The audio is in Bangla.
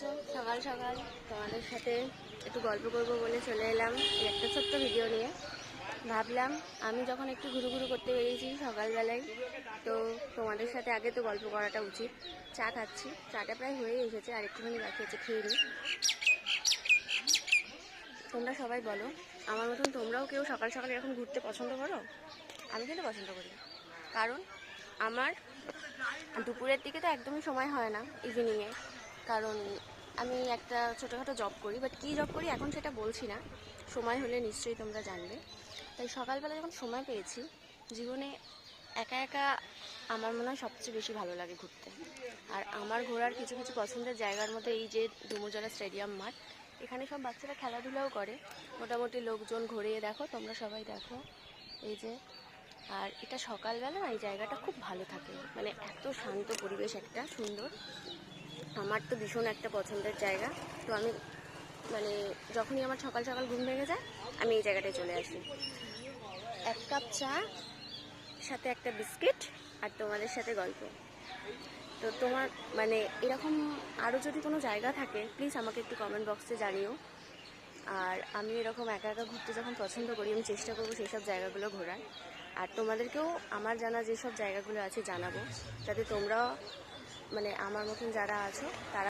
আছো? সকাল সকাল তোমাদের সাথে একটু গল্প করবো বলে চলে এলাম একটা ছোট্ট ভিডিও নিয়ে। ভাবলাম আমি যখন একটু ঘুরু ঘুরু করতে বেরিয়েছি সকালবেলায়, তো তোমাদের সাথে আগে তো গল্প করাটা উচিত। চা খাচ্ছি, চাটা প্রায় হয়ে এসেছে, আর একটুখানি বাকি আছে, খেয়ে নিই। তোমরা সবাই বলো, আমার মতন তোমরাও কেউ সকাল সকাল এরকম ঘুরতে পছন্দ করো? আমি কিন্তু পছন্দ করি, কারণ আমার দুপুরের দিকে তো একদমই সময় হয় না, ইভিনিংয়ে। কারণ আমি একটা ছোটোখাটো জব করি, বাট কী জব করি এখন সেটা বলছি না, সময় হলে নিশ্চয়ই তোমরা জানবে। তাই সকালবেলা যখন সময় পেয়েছি জীবনে, একা একা আমার মনে হয় সবচেয়ে বেশি ভালো লাগে ঘুরতে। আর আমার ঘোরার কিছু কিছু পছন্দের জায়গার মধ্যে এই যে ডুমুরজলা স্টেডিয়াম মাঠ, এখানে সব বাচ্চারা খেলাধুলাও করে, মোটামুটি লোকজন ঘুরিয়ে দেখো, তোমরা সবাই দেখো এই যে। আর এটা সকালবেলা না, এই জায়গাটা খুব ভালো থাকে, মানে এত শান্ত পরিবেশ, একটা সুন্দর। আমার তো ভীষণ একটা পছন্দের জায়গা। তো আমি মানে যখনই আমার সকাল সকাল ঘুম ভেঙে যায়, আমি এই জায়গাটায় চলে আসি। এক কাপ চা, সাথে একটা বিস্কিট, আর তোমাদের সাথে গল্প। তো তোমার মানে এরকম আরও যদি কোনো জায়গা থাকে প্লিজ আমাকে একটু কমেন্ট বক্সে জানিও। আর আমি এরকম একা একা ঘুরতে যখন পছন্দ করি, আমি চেষ্টা করবো সেই সব জায়গাগুলো ঘোরার। আর তোমাদেরকেও আমার জানা যেসব জায়গাগুলো আছে জানাবো, যাতে তোমরা মানে আমার মতন যারা আছো তারা